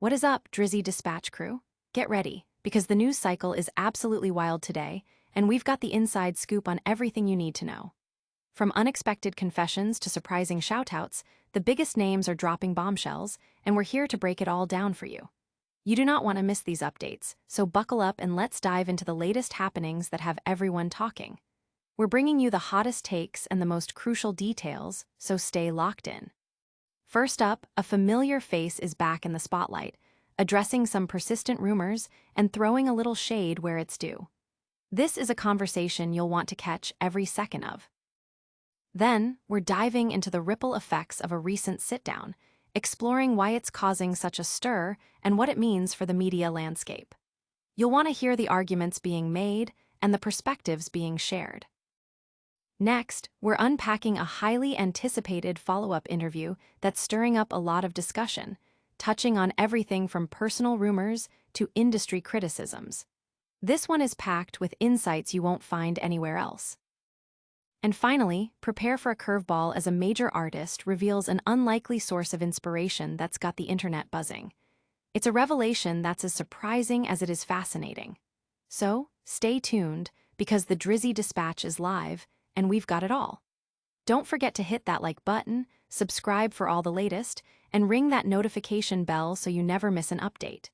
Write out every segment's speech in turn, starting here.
What is up, Drizzy dispatch crew? Get ready, because the news cycle is absolutely wild today, and we've got the inside scoop on everything you need to know. From unexpected confessions to surprising shoutouts, the biggest names are dropping bombshells, and we're here to break it all down for you. You do not want to miss these updates, so buckle up and let's dive into the latest happenings that have everyone talking. We're bringing you the hottest takes and the most crucial details, so stay locked in. First up, a familiar face is back in the spotlight, addressing some persistent rumors and throwing a little shade where it's due. This is a conversation you'll want to catch every second of. Then, we're diving into the ripple effects of a recent sit-down, exploring why it's causing such a stir and what it means for the media landscape. You'll want to hear the arguments being made and the perspectives being shared. Next, we're unpacking a highly anticipated follow-up interview that's stirring up a lot of discussion, touching on everything from personal rumors to industry criticisms. This one is packed with insights you won't find anywhere else. And finally, prepare for a curveball as a major artist reveals an unlikely source of inspiration that's got the internet buzzing. It's a revelation that's as surprising as it is fascinating. So, stay tuned, because the Drizzy Dispatch is live, and we've got it all. Don't forget to hit that like button, subscribe for all the latest, and ring that notification bell so you never miss an update.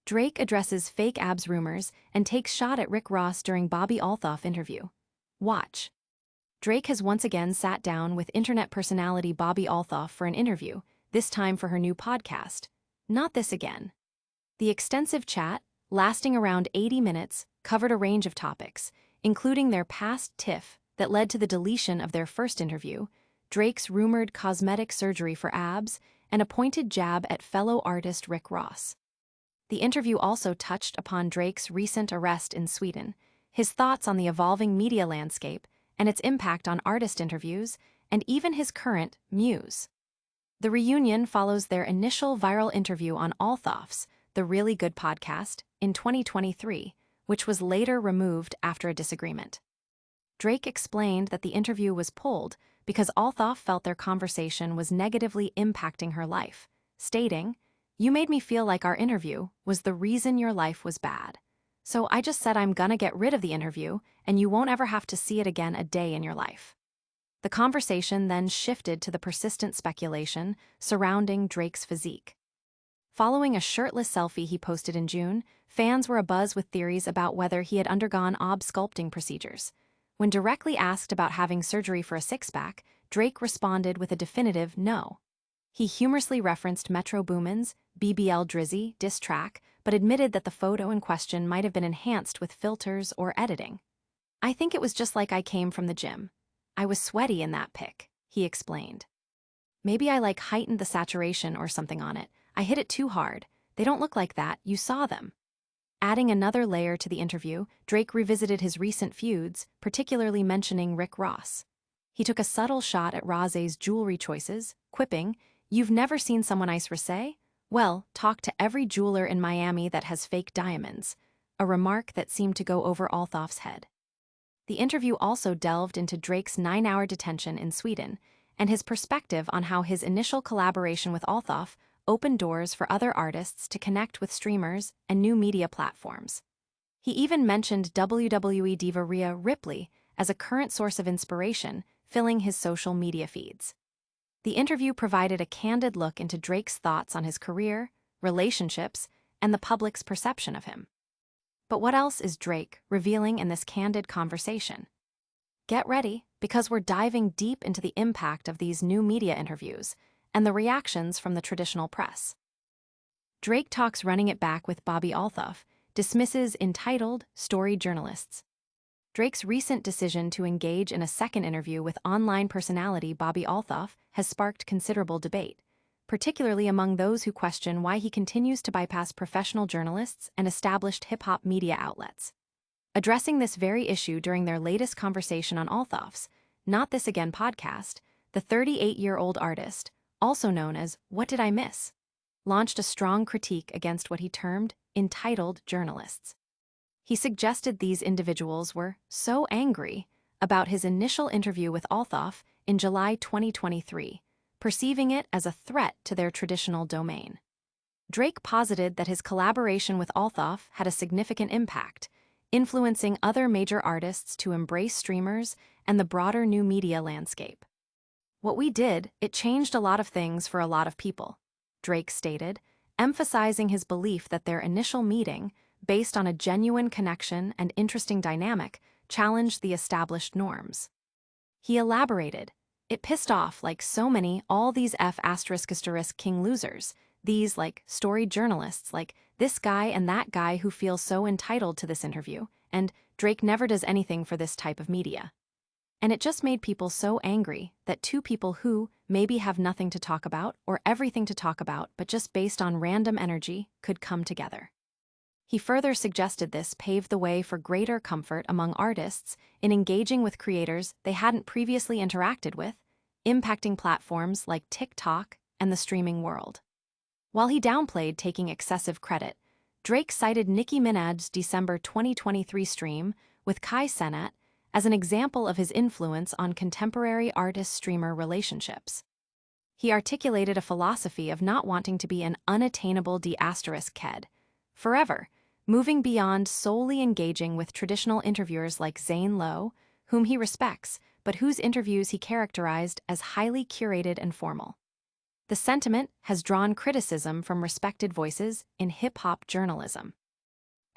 Drake addresses fake abs rumors and takes shot at Rick Ross during Bobbi Althoff interview. Watch. Drake has once again sat down with internet personality Bobbi Althoff for an interview, this time for her new podcast, Not This Again. The extensive chat, lasting around 80 minutes, covered a range of topics, including their past tiff that led to the deletion of their first interview, Drake's rumored cosmetic surgery for abs, and a pointed jab at fellow artist Rick Ross. The interview also touched upon Drake's recent arrest in Sweden, his thoughts on the evolving media landscape and its impact on artist interviews, and even his current Muse. The reunion follows their initial viral interview on Althoff's The Really Good podcast in 2023, which was later removed after a disagreement. Drake explained that the interview was pulled because Althoff felt their conversation was negatively impacting her life, stating, "You made me feel like our interview was the reason your life was bad. So I just said I'm gonna get rid of the interview and you won't ever have to see it again a day in your life." The conversation then shifted to the persistent speculation surrounding Drake's physique. Following a shirtless selfie he posted in June, fans were abuzz with theories about whether he had undergone ob sculpting procedures. When directly asked about having surgery for a six-pack, Drake responded with a definitive no. He humorously referenced Metro Boomin's BBL Drizzy diss track, but admitted that the photo in question might have been enhanced with filters or editing. "I think it was just like I came from the gym. I was sweaty in that pic," he explained. "Maybe I heightened the saturation or something on it. I hit it too hard. They don't look like that, you saw them." Adding another layer to the interview, Drake revisited his recent feuds, particularly mentioning Rick Ross. He took a subtle shot at Ross's jewelry choices, quipping, "You've never seen someone ice Rosé? Well, talk to every jeweler in Miami that has fake diamonds," a remark that seemed to go over Althoff's head. The interview also delved into Drake's 9-hour detention in Sweden and his perspective on how his initial collaboration with Althoff opened doors for other artists to connect with streamers and new media platforms. He even mentioned WWE diva Rhea Ripley as a current source of inspiration, filling his social media feeds. The interview provided a candid look into Drake's thoughts on his career, relationships, and the public's perception of him. But what else is Drake revealing in this candid conversation? Get ready, because we're diving deep into the impact of these new media interviews and the reactions from the traditional press. Drake talks running it back with Bobbi Althoff, dismisses entitled, storied journalists. Drake's recent decision to engage in a second interview with online personality Bobbi Althoff has sparked considerable debate, particularly among those who question why he continues to bypass professional journalists and established hip-hop media outlets. Addressing this very issue during their latest conversation on Althoff's Not This Again podcast, the 38-year-old artist, also known as What Did I Miss?, launched a strong critique against what he termed entitled journalists. He suggested these individuals were so angry about his initial interview with Althoff in July 2023, perceiving it as a threat to their traditional domain. Drake posited that his collaboration with Althoff had a significant impact, influencing other major artists to embrace streamers and the broader new media landscape. "What we did, it changed a lot of things for a lot of people," Drake stated, emphasizing his belief that their initial meeting, based on a genuine connection and interesting dynamic, challenged the established norms. He elaborated, "It pissed off, like so many, all these king losers, these, like, storied journalists, like this guy and that guy who feel so entitled to this interview, and Drake never does anything for this type of media. And it just made people so angry that two people who maybe have nothing to talk about or everything to talk about but just based on random energy could come together." He further suggested this paved the way for greater comfort among artists in engaging with creators they hadn't previously interacted with, impacting platforms like TikTok and the streaming world. While he downplayed taking excessive credit, Drake cited Nicki Minaj's December 2023 stream with Kai Cenat as an example of his influence on contemporary artist-streamer relationships. He articulated a philosophy of not wanting to be an unattainable kid forever, moving beyond solely engaging with traditional interviewers like Zane Lowe, whom he respects, but whose interviews he characterized as highly curated and formal. The sentiment has drawn criticism from respected voices in hip-hop journalism.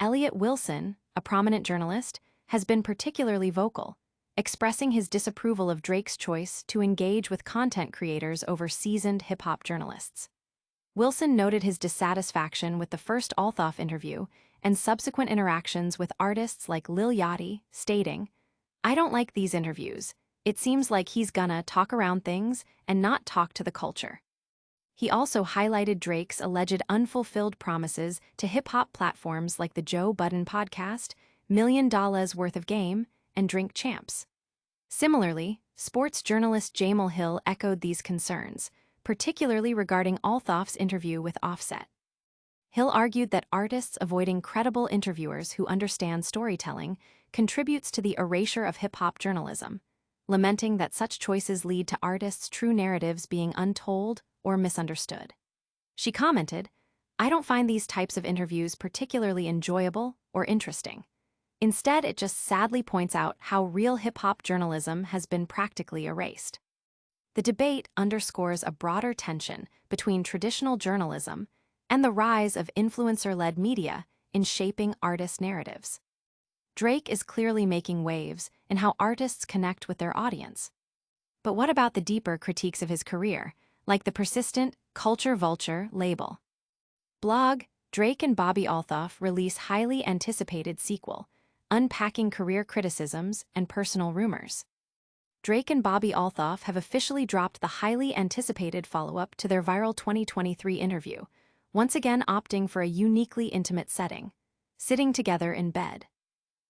Elliot Wilson, a prominent journalist, has been particularly vocal, expressing his disapproval of Drake's choice to engage with content creators over seasoned hip-hop journalists. Wilson noted his dissatisfaction with the first Althoff interview and subsequent interactions with artists like Lil Yachty, stating, "I don't like these interviews. It seems like he's gonna talk around things and not talk to the culture." He also highlighted Drake's alleged unfulfilled promises to hip-hop platforms like the Joe Budden podcast, $1 Million Worth of Game, and Drink Champs. Similarly, sports journalist Jamal Hill echoed these concerns, particularly regarding Althoff's interview with Offset. Hill argued that artists avoiding credible interviewers who understand storytelling contributes to the erasure of hip-hop journalism, lamenting that such choices lead to artists' true narratives being untold or misunderstood. She commented, "I don't find these types of interviews particularly enjoyable or interesting. Instead, it just sadly points out how real hip-hop journalism has been practically erased." The debate underscores a broader tension between traditional journalism and the rise of influencer-led media in shaping artist narratives. Drake is clearly making waves in how artists connect with their audience. But what about the deeper critiques of his career, like the persistent culture vulture label? Blog, Drake and Bobbi Althoff release highly anticipated sequel, unpacking career criticisms and personal rumors. Drake and Bobbi Althoff have officially dropped the highly anticipated follow-up to their viral 2023 interview, once again opting for a uniquely intimate setting, sitting together in bed.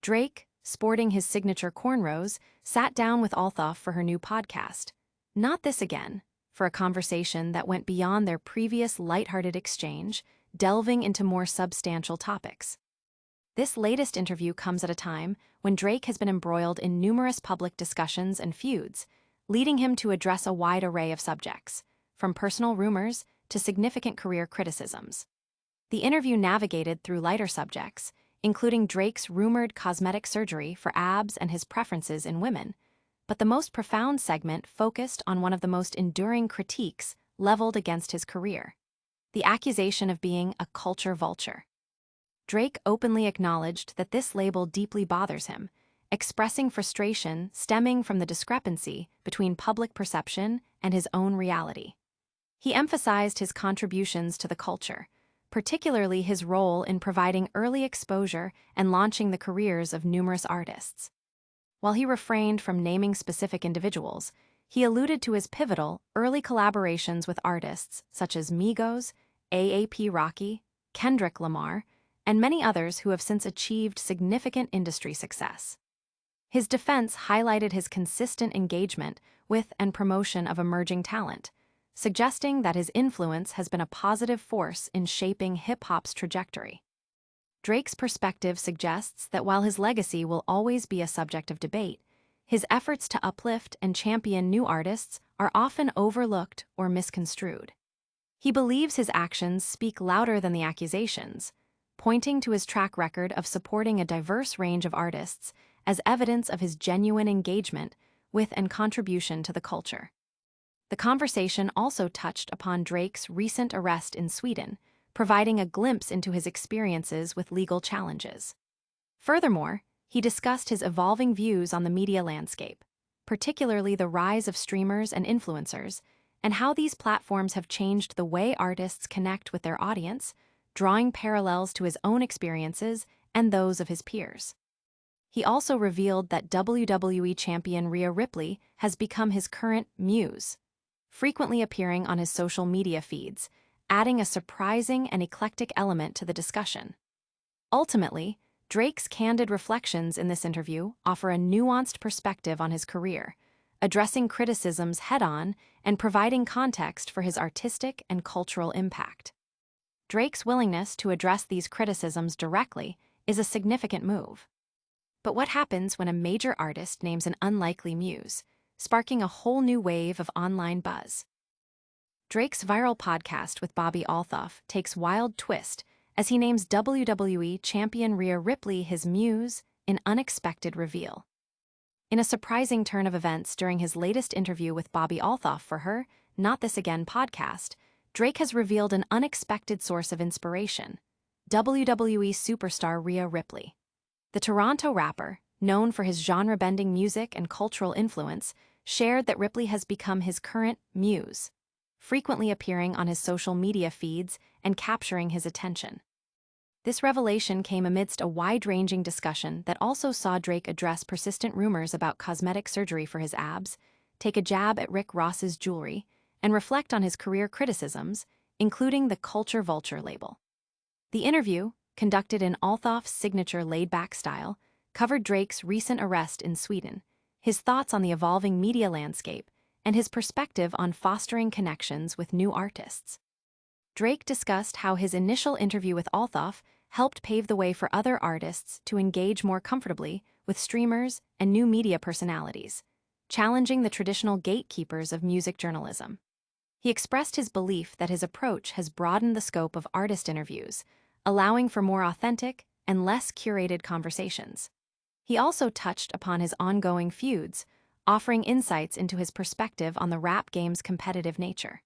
Drake, sporting his signature cornrows, sat down with Althoff for her new podcast, Not This Again, for a conversation that went beyond their previous lighthearted exchange, delving into more substantial topics. This latest interview comes at a time when Drake has been embroiled in numerous public discussions and feuds, leading him to address a wide array of subjects, from personal rumors to significant career criticisms. The interview navigated through lighter subjects, including Drake's rumored cosmetic surgery for abs and his preferences in women, but the most profound segment focused on one of the most enduring critiques leveled against his career: the accusation of being a culture vulture. Drake openly acknowledged that this label deeply bothers him, expressing frustration stemming from the discrepancy between public perception and his own reality. He emphasized his contributions to the culture, particularly his role in providing early exposure and launching the careers of numerous artists. While he refrained from naming specific individuals, he alluded to his pivotal, early collaborations with artists such as Migos, AAP Rocky, Kendrick Lamar, and many others who have since achieved significant industry success. His defense highlighted his consistent engagement with and promotion of emerging talent, suggesting that his influence has been a positive force in shaping hip-hop's trajectory. Drake's perspective suggests that while his legacy will always be a subject of debate, his efforts to uplift and champion new artists are often overlooked or misconstrued. He believes his actions speak louder than the accusations, pointing to his track record of supporting a diverse range of artists as evidence of his genuine engagement with and contribution to the culture. The conversation also touched upon Drake's recent arrest in Sweden, providing a glimpse into his experiences with legal challenges. Furthermore, he discussed his evolving views on the media landscape, particularly the rise of streamers and influencers, and how these platforms have changed the way artists connect with their audience, drawing parallels to his own experiences and those of his peers. He also revealed that WWE champion Rhea Ripley has become his current muse, frequently appearing on his social media feeds, adding a surprising and eclectic element to the discussion. Ultimately, Drake's candid reflections in this interview offer a nuanced perspective on his career, addressing criticisms head-on and providing context for his artistic and cultural impact. Drake's willingness to address these criticisms directly is a significant move. But what happens when a major artist names an unlikely muse, sparking a whole new wave of online buzz? Drake's viral podcast with Bobbi Althoff takes wild twist as he names WWE champion Rhea Ripley his muse in unexpected reveal. In a surprising turn of events during his latest interview with Bobbi Althoff for her Not This Again podcast, Drake has revealed an unexpected source of inspiration: WWE superstar Rhea Ripley. The Toronto rapper, known for his genre-bending music and cultural influence, shared that Ripley has become his current muse, frequently appearing on his social media feeds and capturing his attention. This revelation came amidst a wide-ranging discussion that also saw Drake address persistent rumors about cosmetic surgery for his abs, take a jab at Rick Ross's jewelry, and reflect on his career criticisms, including the vulture label. The interview, conducted in Althoff's signature laid-back style, covered Drake's recent arrest in Sweden, his thoughts on the evolving media landscape, and his perspective on fostering connections with new artists. Drake discussed how his initial interview with Althoff helped pave the way for other artists to engage more comfortably with streamers and new media personalities, challenging the traditional gatekeepers of music journalism. He expressed his belief that his approach has broadened the scope of artist interviews, allowing for more authentic and less curated conversations. He also touched upon his ongoing feuds, offering insights into his perspective on the rap game's competitive nature.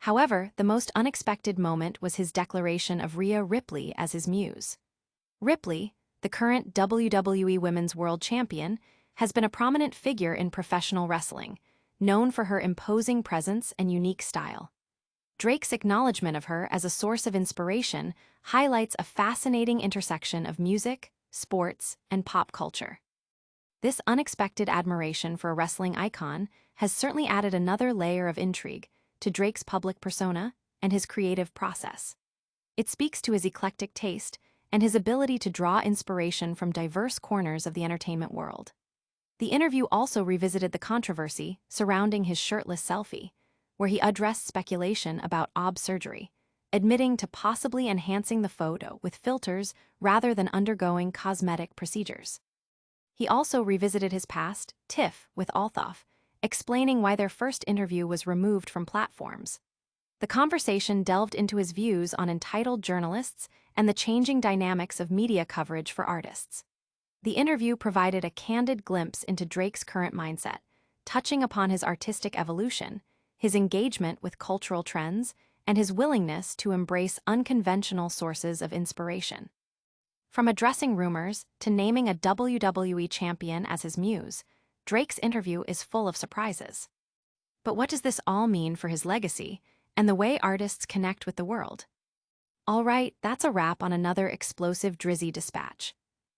However, the most unexpected moment was his declaration of Rhea Ripley as his muse. Ripley, the current WWE Women's World Champion, has been a prominent figure in professional wrestling, known for her imposing presence and unique style. Drake's acknowledgement of her as a source of inspiration highlights a fascinating intersection of music, sports, and pop culture. This unexpected admiration for a wrestling icon has certainly added another layer of intrigue to Drake's public persona and his creative process. It speaks to his eclectic taste and his ability to draw inspiration from diverse corners of the entertainment world. The interview also revisited the controversy surrounding his shirtless selfie, where he addressed speculation about ob surgery, admitting to possibly enhancing the photo with filters rather than undergoing cosmetic procedures. He also revisited his past tiff with Althoff, explaining why their first interview was removed from platforms. The conversation delved into his views on entitled journalists and the changing dynamics of media coverage for artists. The interview provided a candid glimpse into Drake's current mindset, touching upon his artistic evolution, his engagement with cultural trends, and his willingness to embrace unconventional sources of inspiration. From addressing rumors to naming a WWE champion as his muse, Drake's interview is full of surprises. But what does this all mean for his legacy and the way artists connect with the world? All right, that's a wrap on another explosive Drizzy dispatch.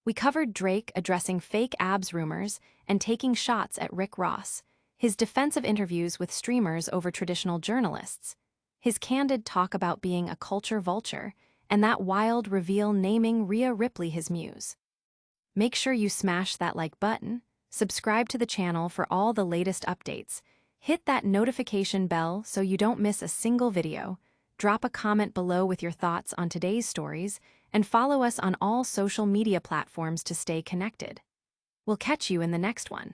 We covered Drake addressing fake abs rumors and taking shots at Rick Ross, his defensive interviews with streamers over traditional journalists, his candid talk about being a culture vulture, and that wild reveal naming Rhea Ripley his muse. Make sure you smash that like button, subscribe to the channel for all the latest updates, hit that notification bell so you don't miss a single video, drop a comment below with your thoughts on today's stories, and follow us on all social media platforms to stay connected. We'll catch you in the next one.